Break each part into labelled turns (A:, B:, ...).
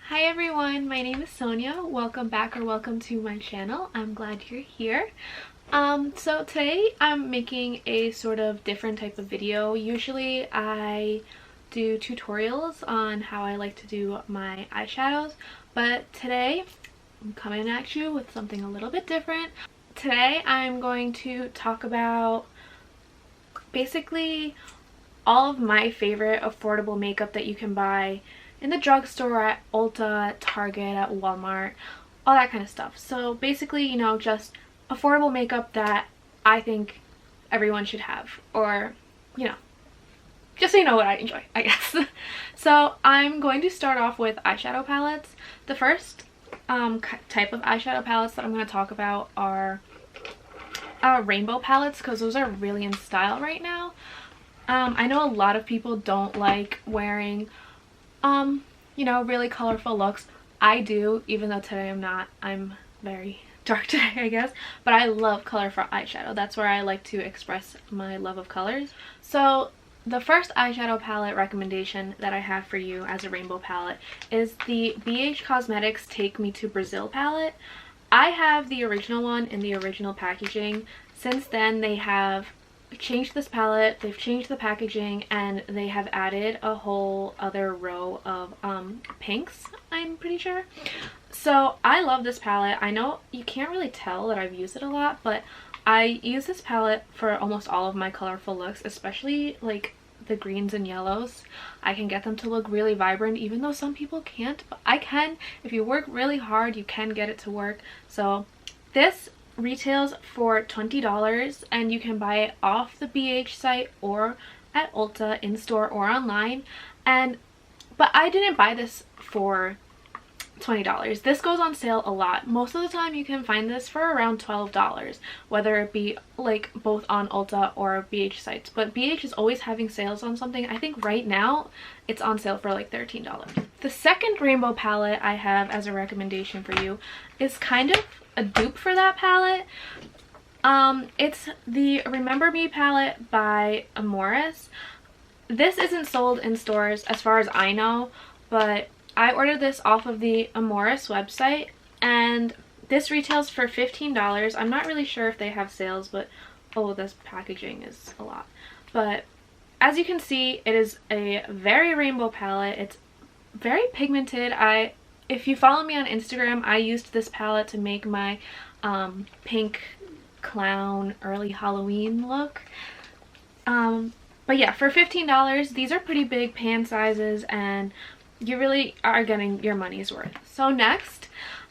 A: Hi everyone, my name is Sonia. Welcome back or welcome to my channel. I'm glad you're here. So today I'm making a sort of different type of video. Usually I do tutorials on how I like to do my eyeshadows, but today I'm coming at you with something a little bit different. Today I'm going to talk about basically all of my favorite affordable makeup that you can buy in the drugstore, at Ulta, at Target, at Walmart, all that kind of stuff. So basically, you know, just affordable makeup that I think everyone should have, or, you know, just so you know what I enjoy, I guess. So I'm going to start off with eyeshadow palettes. The first type of eyeshadow palettes that I'm going to talk about are rainbow palettes, because those are really in style right now. I know a lot of people don't like wearing you know, really colorful looks. I do, even though today I'm not. I'm very dark today, I guess. But I love colorful eyeshadow. That's where I like to express my love of colors. So the first eyeshadow palette recommendation that I have for you as a rainbow palette is the BH Cosmetics Take Me to Brazil palette. I have the original one in the original packaging. Since then, they have changed this palette, they've changed the packaging, and they have added a whole other row of pinks, I'm pretty sure. So I love this palette. I know you can't really tell that I've used it a lot, but I use this palette for almost all of my colorful looks, especially like the greens and yellows. I can get them to look really vibrant, even though some people can't, but I can. If you work really hard, you can get it to work. So this retails for $20, and you can buy it off the BH site or at Ulta, in store or online. But I didn't buy this for $20. This goes on sale a lot. Most of the time you can find this for around $12, whether it be like both on Ulta or BH sites. But BH is always having sales on something. I think right now it's on sale for like $13. The second rainbow palette I have as a recommendation for you is kind of a dupe for that palette. It's the Remember Me palette by AMORUS. This isn't sold in stores as far as I know, but I ordered this off of the AMORUS website, and this retails for $15. I'm not really sure if they have sales, but oh, this packaging is a lot. But as you can see, it is a very rainbow palette. It's very pigmented. If you follow me on Instagram, I used this palette to make my pink clown early Halloween look. But yeah, for $15, these are pretty big pan sizes, and you really are getting your money's worth. So next,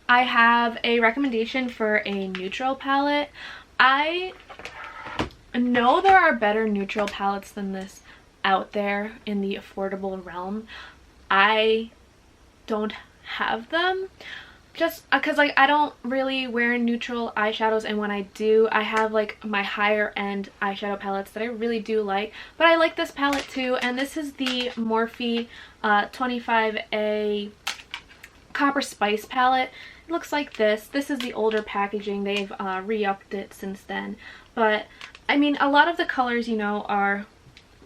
A: I have a recommendation for a neutral palette. I know there are better neutral palettes than this out there in the affordable realm. I don't have them just because like I don't really wear neutral eyeshadows, and when I do, I have like my higher end eyeshadow palettes that I really do like. But I like this palette too, and this is the Morphe 25A Copper Spice palette. It looks like this. This is the older packaging. They've re-upped it since then, but I mean, a lot of the colors, you know, are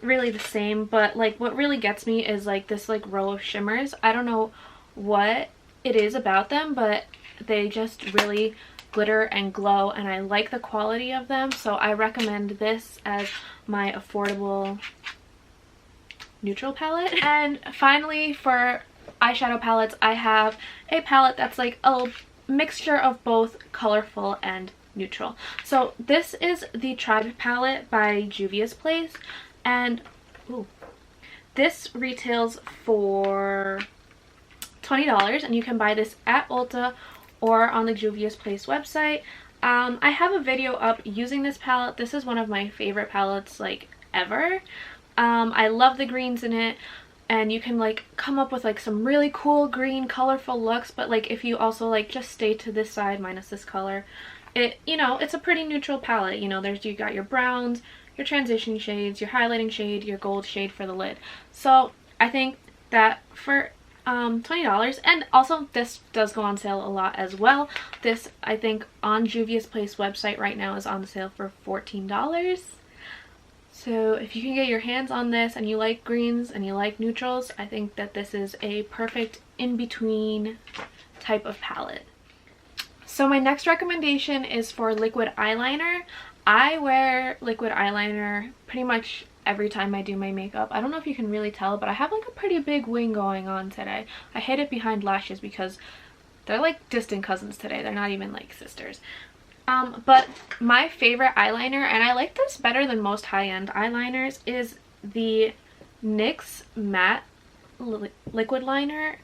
A: really the same, but like what really gets me is like this like row of shimmers. I don't know what it is about them, but they just really glitter and glow, and I like the quality of them. So I recommend this as my affordable neutral palette. And finally, for eyeshadow palettes, I have a palette that's like a mixture of both colorful and neutral. So this is the Tribe palette by JUVIA'S, and ooh, this retails for $20, and you can buy this at Ulta or on the JUVIA'S website. I have a video up using this palette. This is one of my favorite palettes like ever. I love the greens in it, and you can like come up with like some really cool green colorful looks, but like if you also like just stay to this side minus this color, it, you know, it's a pretty neutral palette. You know, you got your browns, your transition shades, your highlighting shade, your gold shade for the lid. So I think that for $20, and also this does go on sale a lot as well. This, I think, on JUVIA'S website right now is on sale for $14. So if you can get your hands on this and you like greens and you like neutrals, I think that this is a perfect in-between type of palette. So my next recommendation is for liquid eyeliner. I wear liquid eyeliner pretty much every time I do my makeup. I don't know if you can really tell, but I have like a pretty big wing going on today. I hid it behind lashes because they're like distant cousins today. They're not even like sisters. But my favorite eyeliner, and I like this better than most high-end eyeliners, is the NYX matte liquid liner.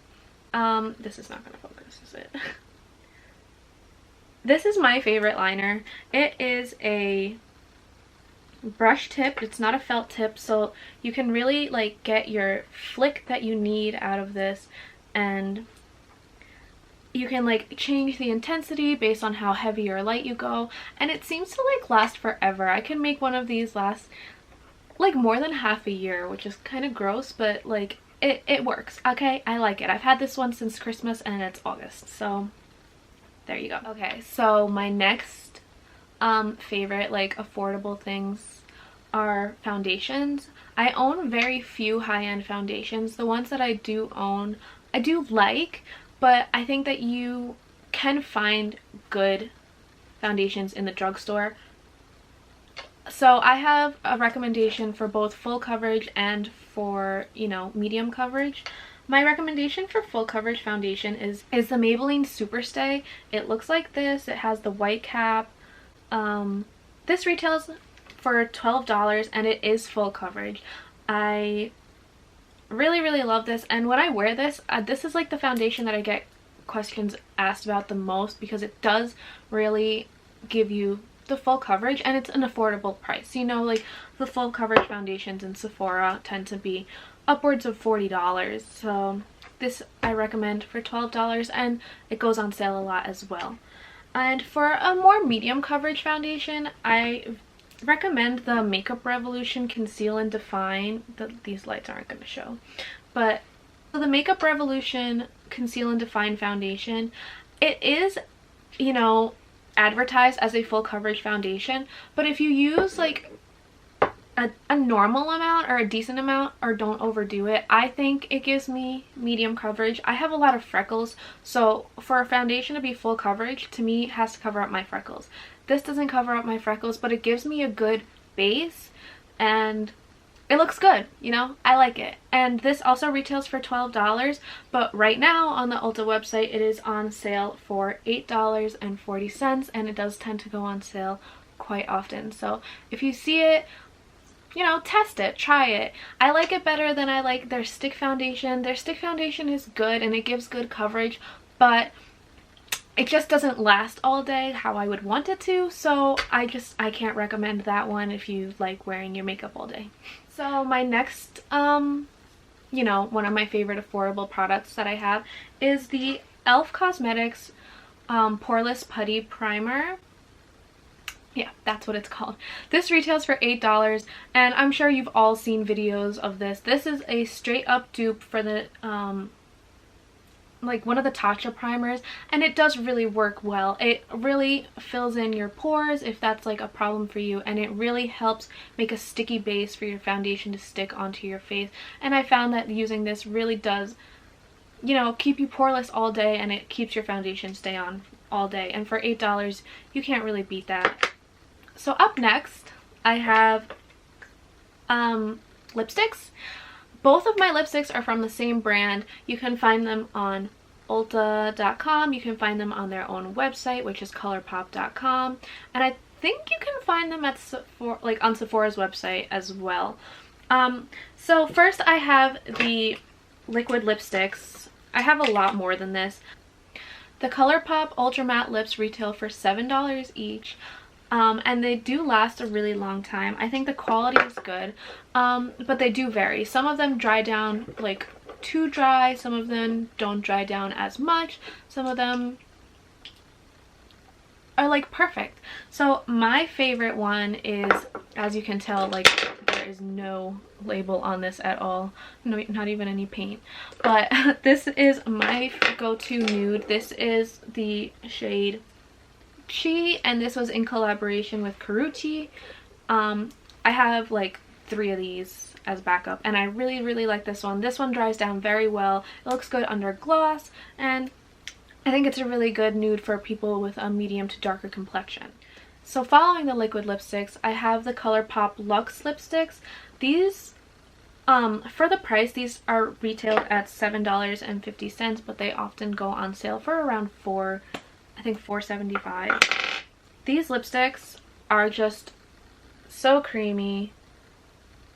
A: This is not gonna focus, is it? This is my favorite liner. It is a brush tip. It's not a felt tip, so you can really like get your flick that you need out of this, and you can like change the intensity based on how heavy or light you go, and it seems to like last forever. I can make one of these last like more than half a year, which is kind of gross, but like it works. Okay, I like it. I've had this one since Christmas and it's August, so there you go. Okay, so my next favorite like affordable things are foundations. I own very few high-end foundations. The ones that I do own, I do like, but I think that you can find good foundations in the drugstore. So I have a recommendation for both full coverage and for, you know, medium coverage. My recommendation for full coverage foundation is the Maybelline Superstay. It looks like this. It has the white cap. This retails for $12 and it is full coverage. I really love this, and when I wear this, this is like the foundation that I get questions asked about the most, because it does really give you the full coverage and it's an affordable price. You know, like the full coverage foundations in Sephora tend to be upwards of $40, so this I recommend for $12, and it goes on sale a lot as well. And for a more medium coverage foundation, I recommend the Makeup Revolution Conceal and Define. These lights aren't going to show, but the Makeup Revolution Conceal and Define foundation, it is, you know, advertised as a full coverage foundation, but if you use like a normal amount or a decent amount, or don't overdo it, I think it gives me medium coverage. I have a lot of freckles, so for a foundation to be full coverage, to me, it has to cover up my freckles. This doesn't cover up my freckles, but it gives me a good base and it looks good, you know? I like it. And this also retails for $12, but right now on the Ulta website it is on sale for $8.40, and it does tend to go on sale quite often. So if you see it, you know, test it, try it. I like it better than I like their stick foundation. Their stick foundation is good and it gives good coverage, but it just doesn't last all day how I would want it to, so I can't recommend that one if you like wearing your makeup all day. So my next, you know, one of my favorite affordable products that I have is the e.l.f. Cosmetics Poreless Putty Primer. Yeah, that's what it's called. This retails for $8, and I'm sure you've all seen videos of this. This is a straight up dupe for the like one of the Tatcha primers, and it does really work well. It really fills in your pores if that's like a problem for you, and it really helps make a sticky base for your foundation to stick onto your face. And I found that using this really does, you know, keep you poreless all day, and it keeps your foundation stay on all day. And for $8, you can't really beat that. So up next, I have lipsticks. Both of my lipsticks are from the same brand. You can find them on Ulta.com. You can find them on their own website, which is COLOURPOP.com. And I think you can find them at Sephora, like on Sephora's website as well. So first I have the liquid lipsticks. I have a lot more than this. The ColourPop Ultra Matte Lips retail for $7 each. And they do last a really long time. I think the quality is good, but they do vary. Some of them dry down like too dry, some of them don't dry down as much, some of them are like perfect. So my favorite one is, as you can tell, like there is no label on this at all, no, not even any paint, but this is my go-to nude. This is the shade Chi, and this was in collaboration with Karuchi. I have like 3 of these. as backup, and I really, really like this one. This one dries down very well. It looks good under gloss, and I think it's a really good nude for people with a medium to darker complexion. So following the liquid lipsticks, I have the ColourPop Luxe lipsticks. These, for the price, these are retailed at $7.50, but they often go on sale for around I think $4.75. These lipsticks are just so creamy,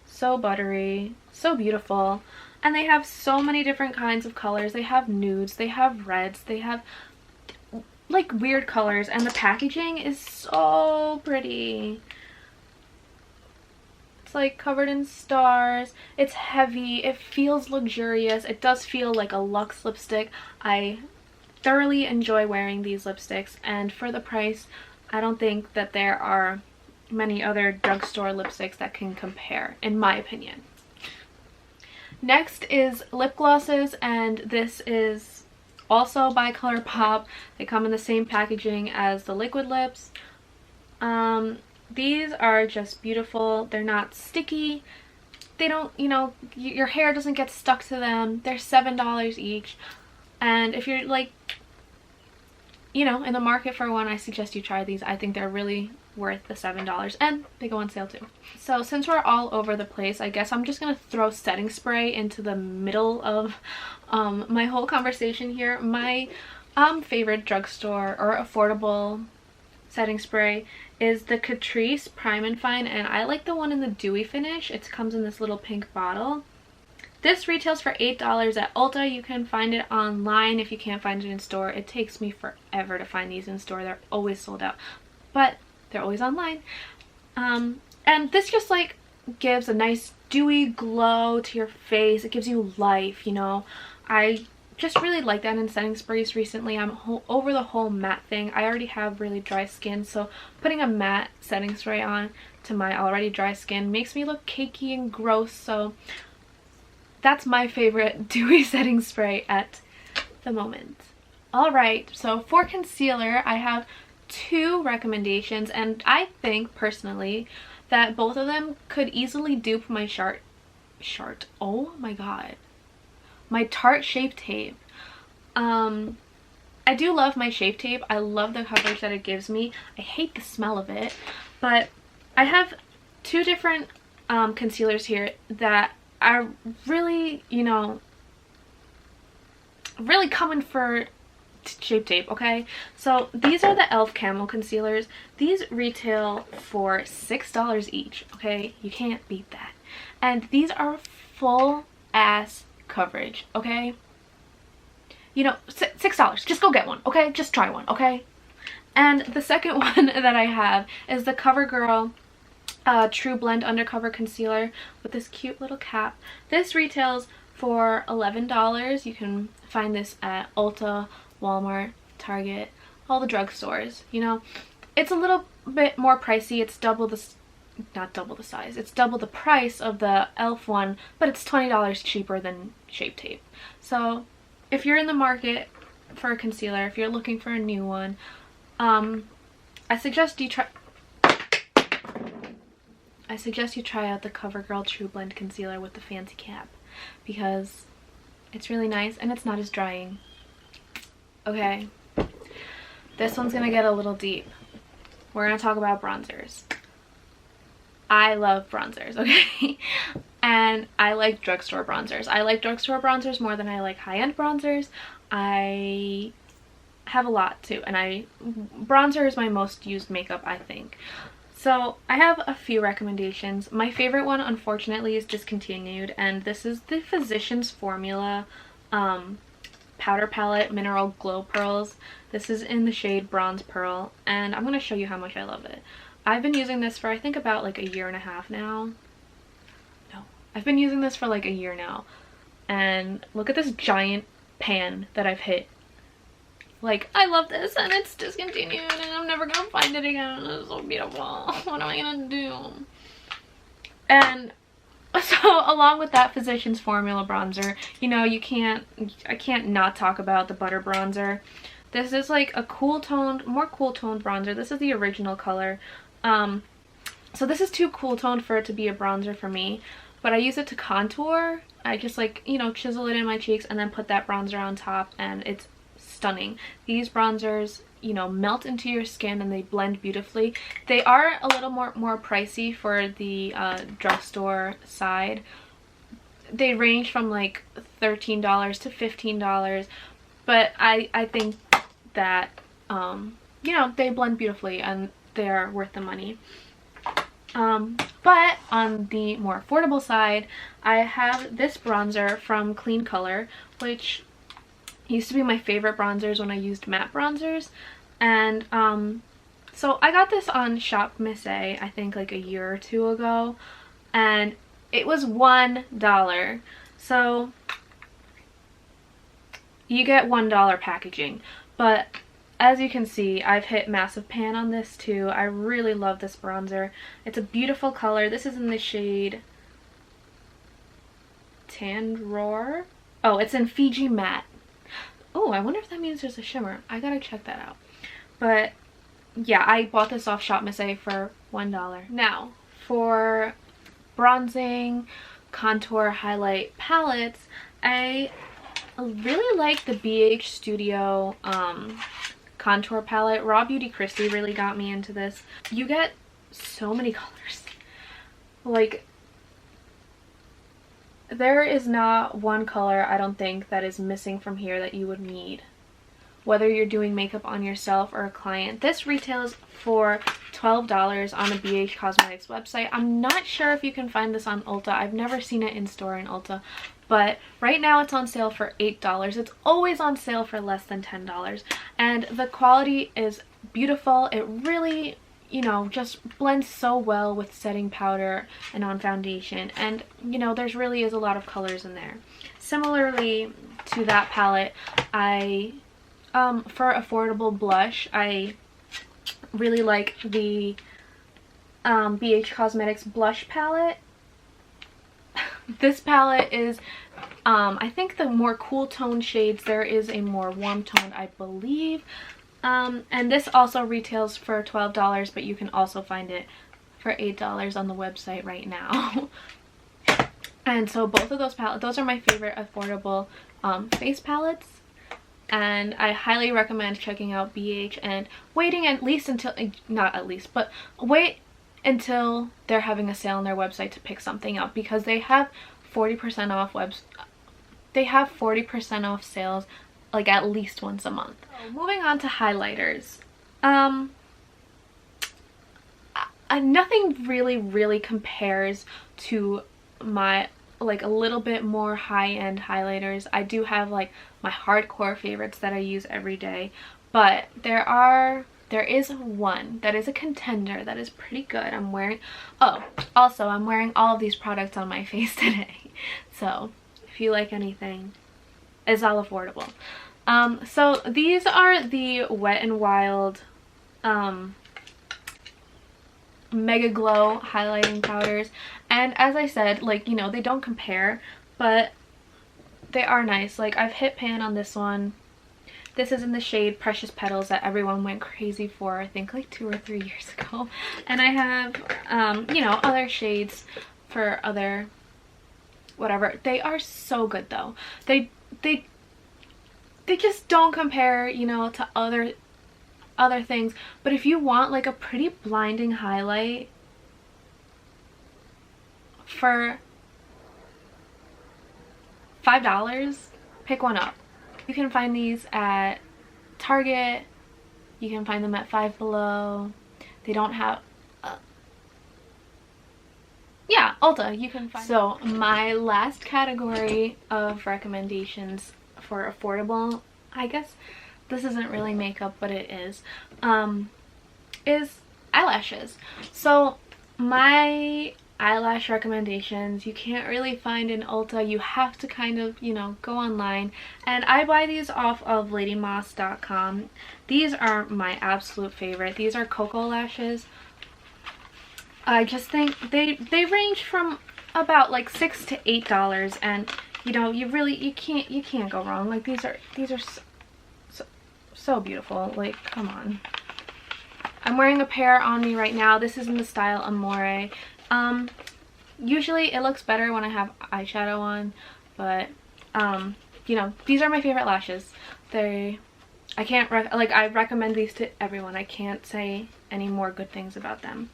A: so buttery, so beautiful, and they have so many different kinds of colors. They have nudes, they have reds, they have like weird colors, and the packaging is so pretty. It's like covered in stars. It's heavy, it feels luxurious, it does feel like a luxe lipstick. I thoroughly enjoy wearing these lipsticks, and for the price, I don't think that there are many other drugstore lipsticks that can compare, in my opinion. Next is lip glosses, and this is also by ColourPop. They come in the same packaging as the liquid lips. These are just beautiful. They're not sticky. They don't, you know, your hair doesn't get stuck to them. They're $7 each. And if you're like, you know, in the market for one, I suggest you try these. I think they're really worth the $7, and they go on sale too. So since we're all over the place, I guess I'm just gonna throw setting spray into the middle of my whole conversation here. My favorite drugstore or affordable setting spray is the Catrice Prime and Fine, and I like the one in the dewy finish. It comes in this little pink bottle. This retails for $8 at Ulta. You can find it online if you can't find it in store. It takes me forever to find these in store. They're always sold out, but they're always online. And this just like gives a nice dewy glow to your face. It gives you life, you know. I just really like that in setting sprays recently. I'm over the whole matte thing. I already have really dry skin, so putting a matte setting spray on to my already dry skin makes me look cakey and gross. So that's my favorite dewy setting spray at the moment. Alright, so for concealer, I have two recommendations, and I think personally that both of them could easily dupe my oh my god, my Tarte Shape Tape. I do love my Shape Tape. I love the coverage that it gives me. I hate the smell of it, but I have two different concealers here that are really, you know, really coming for Shape Tape, okay? So these are the e.l.f. Camo concealers. These retail for $6 each, okay? You can't beat that. And these are full ass coverage, okay? You know, $6. Just go get one, okay? Just try one, okay? And the second one that I have is the COVERGIRL True Blend Undercover Concealer with this cute little cap. This retails for $11. You can find this at Ulta, Walmart, Target, all the drugstores. You know, it's a little bit more pricey. It's double the, not double the size, it's double the price of the e.l.f. one, but it's $20 cheaper than Shape Tape. So if you're in the market for a concealer, if you're looking for a new one, I suggest you try out the COVERGIRL True Blend Concealer with the fancy cap, because it's really nice and it's not as drying. Okay, this one's gonna get a little deep. We're gonna talk about bronzers. I love bronzers, okay? And I like drugstore bronzers. I like drugstore bronzers more than I like high-end bronzers. I have a lot too, and bronzer is my most used makeup, I think. So I have a few recommendations. My favorite one, unfortunately, is discontinued, and this is the Physicians Formula Powder Palette Mineral Glow Pearls. This is in the shade Bronze Pearl, and I'm going to show you how much I love it. I've been using this for I think about like a year and a half now. No, I've been using this for like a year now, and look at this giant pan that I've hit. Like, I love this, and it's discontinued, and I'm never gonna find it again. It's so beautiful. What am I gonna do? And so, along with that Physicians Formula bronzer, you know, I can't not talk about the Butter Bronzer. This is like a cool toned, more cool toned bronzer. This is the original color. So this is too cool toned for it to be a bronzer for me. but I use it to contour. I just like, you know, chisel it in my cheeks and then put that bronzer on top, and it's stunning. These bronzers, you know, melt into your skin and they blend beautifully. They are a little more pricey for the drugstore side. They range from like $13 to $15, but I think that you know, they blend beautifully and they are worth the money. But on the more affordable side, I have this bronzer from Clean Color, which used to be my favorite bronzers when I used matte bronzers. And so I got this on Shop Miss A, I think like a year or two ago, and it was $1. So you get $1 packaging, but as you can see, I've hit massive pan on this too. I really love this bronzer. It's a beautiful color. This is in the shade Tan RAWR. Oh, it's in Fiji Matte. Oh, I wonder if that means there's a shimmer. I gotta check that out. But yeah, I bought this off Shop Miss A for $1. Now, for bronzing, contour, highlight palettes, I really like the BH Studio contour palette. Raw Beauty Christy really got me into this. You get so many colors. Like, there is not one color, I don't think, that is missing from here that you would need, whether you're doing makeup on yourself or a client. This retails for $12 on the BH Cosmetics website. I'm not sure if you can find this on Ulta. I've never seen it in store in Ulta, but right now it's on sale for $8. It's always on sale for less than $10, and the quality is beautiful. It really, you know, just blends so well with setting powder and on foundation, and you know, there's really is a lot of colors in there. Similarly to that palette, I for affordable blush, I really like the BH Cosmetics blush palette. This palette is I think the more cool tone shades. There is a more warm tone, I believe. And this also retails for $12, but you can also find it for $8 on the website right now. And so both of those palettes, those are my favorite affordable face palettes. And I highly recommend checking out BH and waiting at least until, not at least, but wait until they're having a sale on their website to pick something up, because they have 40% off they have 40% off sales like at least once a month. So moving on to highlighters. Nothing really compares to my like a little bit more high-end highlighters. I do have like my hardcore favorites that I use every day, but there is one that is a contender that is pretty good. I'm wearing, oh, also I'm wearing all of these products on my face today, so if you like anything, it's all affordable. So these are the Wet n Wild Mega Glow highlighting powders, and as I said, like, you know, they don't compare, but they are nice. Like, I've hit pan on this one. This is in the shade Precious Petals that everyone went crazy for, I think like 2 or 3 years ago. And I have you know, other shades for other whatever. They are so good though. They just don't compare, you know, to other things. But if you want like a pretty blinding highlight for $5, pick one up. You can find these at Target. You can find them at Five Below. They don't have yeah, Ulta, you can find. So my last category of recommendations for affordable, I guess this isn't really makeup, but it is eyelashes. So my eyelash recommendations you can't really find in Ulta. You have to kind of, you know, go online, and I buy these off of ladymoss.com. These are my absolute favorite. These are COKO lashes. I just think they range from about like $6 to $8, and you know, you can't go wrong. Like, these are so beautiful. Like, come on. I'm wearing a pair on me right now. This is in the style Amore. Usually it looks better when I have eyeshadow on, but you know, these are my favorite lashes. I recommend these to everyone. I can't say any more good things about them.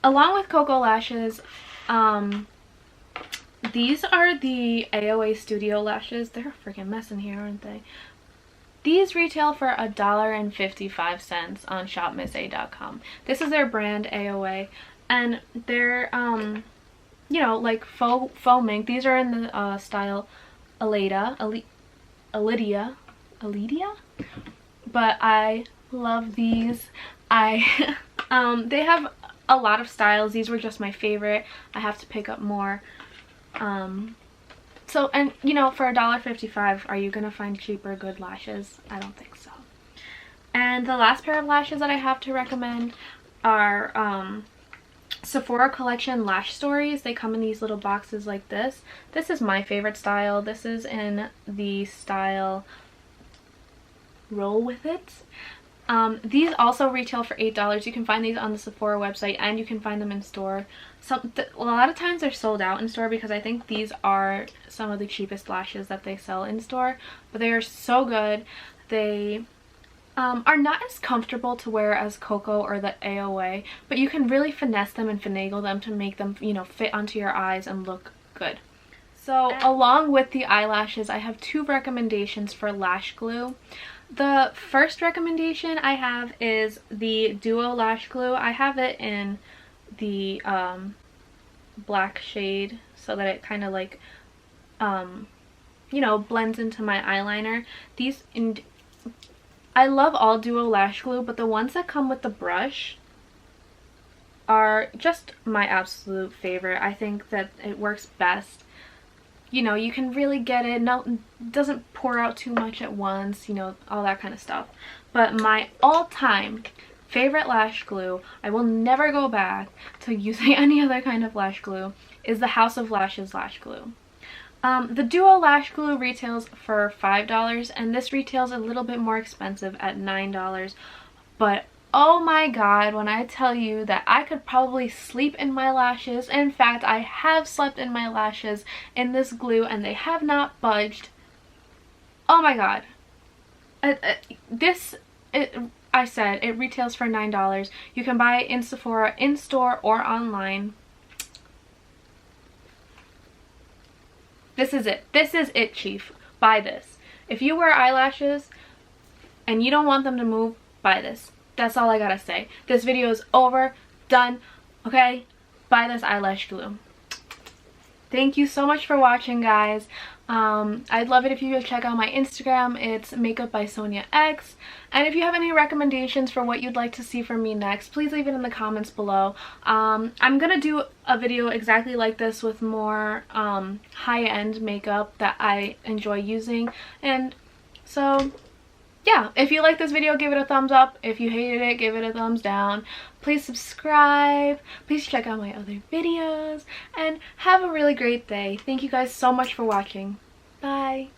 A: Along with COKO lashes, these are the AOA Studio lashes. They're a freaking mess in here, aren't they? These retail for $1.55 on shopmissa.com. This is their brand, AOA, and they're you know, like faux mink. These are in the style Aledia, but I love these. They have a lot of styles. These were just my favorite. I have to pick up more. So, and you know, for $1.55, are you gonna find cheaper good lashes? I don't think so. And the last pair of lashes that I have to recommend are Sephora collection Lash Stories. They come in these little boxes like this. This is my favorite style. This is in the style Roll With It. These also retail for $8. You can find these on the Sephora website, and you can find them in store. A lot of times they're sold out in store because I think these are some of the cheapest lashes that they sell in store, but they are so good. They are not as comfortable to wear as COKO or the AOA, but you can really finesse them and finagle them to make them, you know, fit onto your eyes and look good. So along with the eyelashes, I have 2 recommendations for lash glue. The first recommendation I have is the Duo Lash Glue. I have it in the black shade so that it kind of like, you know, blends into my eyeliner. I love all Duo Lash Glue, but the ones that come with the brush are just my absolute favorite. I think that it works best. You know, you can really get it. No, it doesn't pour out too much at once, you know, all that kind of stuff. But my all-time favorite lash glue, I will never go back to using any other kind of lash glue, is the House of Lashes Lash Glue. The Duo Lash Glue retails for $5, and this retails a little bit more expensive at $9. But oh my god, when I tell you that I could probably sleep in my lashes, in fact I have slept in my lashes in this glue and they have not budged. Oh my god. I said it retails for $9. You can buy it in Sephora, in store, or online. This is it. This is it, chief. Buy this. If you wear eyelashes and you don't want them to move, buy this. That's all I gotta say. This video is over. Done. Okay? Buy this eyelash glue. Thank you so much for watching, guys. I'd love it if you would check out my Instagram. It's Makeup by Sonia X. And if you have any recommendations for what you'd like to see from me next, please leave it in the comments below. I'm gonna do a video exactly like this with more high-end makeup that I enjoy using. And so yeah, if you like this video, give it a thumbs up. If you hated it, give it a thumbs down. Please subscribe. Please check out my other videos. And have a really great day. Thank you guys so much for watching. Bye.